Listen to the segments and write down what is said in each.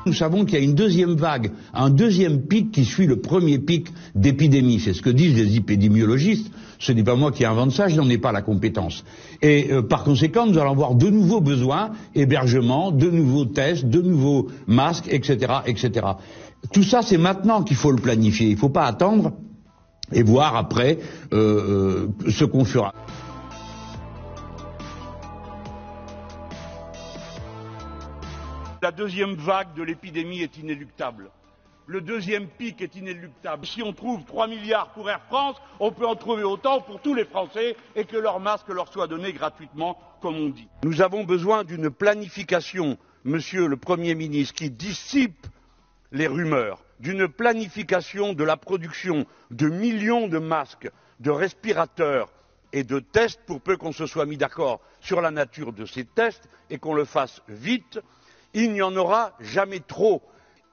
Nous savons qu'il y a une deuxième vague, un deuxième pic qui suit le premier pic d'épidémie. C'est ce que disent les épidémiologistes. Ce n'est pas moi qui invente ça, je n'en ai pas la compétence. Et par conséquent, nous allons avoir de nouveaux besoins, hébergement, de nouveaux tests, de nouveaux masques, etc., etc. Tout ça, c'est maintenant qu'il faut le planifier. Il ne faut pas attendre et voir après ce qu'on fera. La deuxième vague de l'épidémie est inéluctable. Le deuxième pic est inéluctable. Si on trouve 3 milliards pour Air France, on peut en trouver autant pour tous les Français et que leur masque leur soit donné gratuitement, comme on dit. Nous avons besoin d'une planification, Monsieur le Premier ministre, qui dissipe les rumeurs, d'une planification de la production de millions de masques, de respirateurs et de tests, pour peu qu'on se soit mis d'accord sur la nature de ces tests et qu'on le fasse vite. Il n'y en aura jamais trop.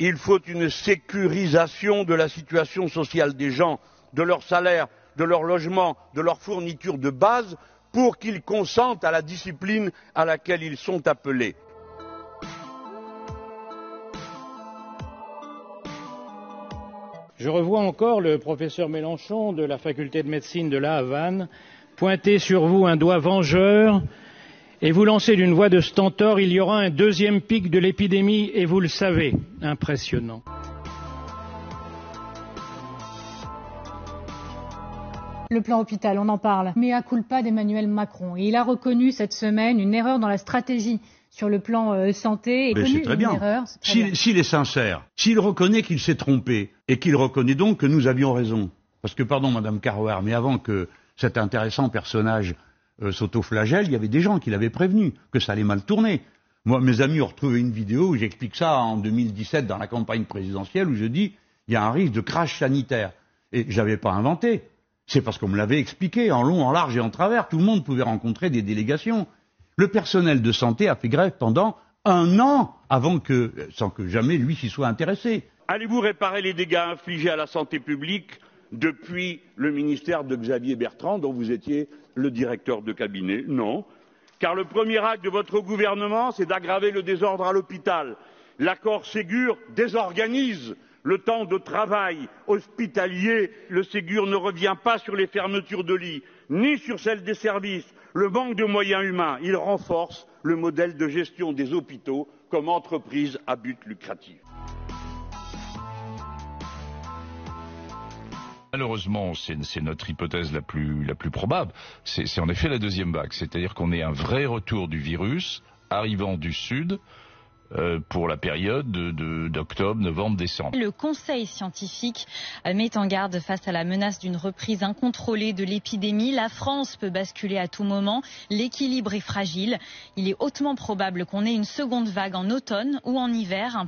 Il faut une sécurisation de la situation sociale des gens, de leur salaire, de leur logement, de leur fourniture de base, pour qu'ils consentent à la discipline à laquelle ils sont appelés. Je revois encore le professeur Mélenchon de la faculté de médecine de La Havane pointer sur vous un doigt vengeur et vous lancer d'une voix de stentor: il y aura un deuxième pic de l'épidémie et vous le savez. Impressionnant. Le plan hôpital, on en parle. Mea culpa d'Emmanuel Macron. Et il a reconnu cette semaine une erreur dans la stratégie sur le plan santé. Mais c'est très bien. S'il est sincère, s'il reconnaît qu'il s'est trompé, et qu'il reconnaît donc que nous avions raison. Parce que, pardon, Madame Carouard, mais avant que cet intéressant personnage s'autoflagelle, il y avait des gens qui l'avaient prévenu que ça allait mal tourner. Moi, mes amis ont retrouvé une vidéo où j'explique ça en 2017 dans la campagne présidentielle, où je dis il y a un risque de crash sanitaire. Et je n'avais pas inventé. C'est parce qu'on me l'avait expliqué en long, en large et en travers. Tout le monde pouvait rencontrer des délégations. Le personnel de santé a fait grève pendant 1 an sans que jamais lui s'y soit intéressé. Allez-vous réparer les dégâts infligés à la santé publique depuis le ministère de Xavier Bertrand, dont vous étiez le directeur de cabinet? Non. Car le premier acte de votre gouvernement, c'est d'aggraver le désordre à l'hôpital. L'accord Ségur désorganise le temps de travail hospitalier. Le Ségur ne revient pas sur les fermetures de lits, ni sur celles des services, le manque de moyens humains. Il renforce le modèle de gestion des hôpitaux comme entreprise à but lucratif. Malheureusement, c'est notre hypothèse la plus probable. C'est en effet la deuxième vague. C'est-à-dire qu'on ait un vrai retour du virus arrivant du Sud pour la période d'octobre, novembre, décembre. Le Conseil scientifique met en garde face à la menace d'une reprise incontrôlée de l'épidémie. La France peut basculer à tout moment. L'équilibre est fragile. Il est hautement probable qu'on ait une seconde vague en automne ou en hiver.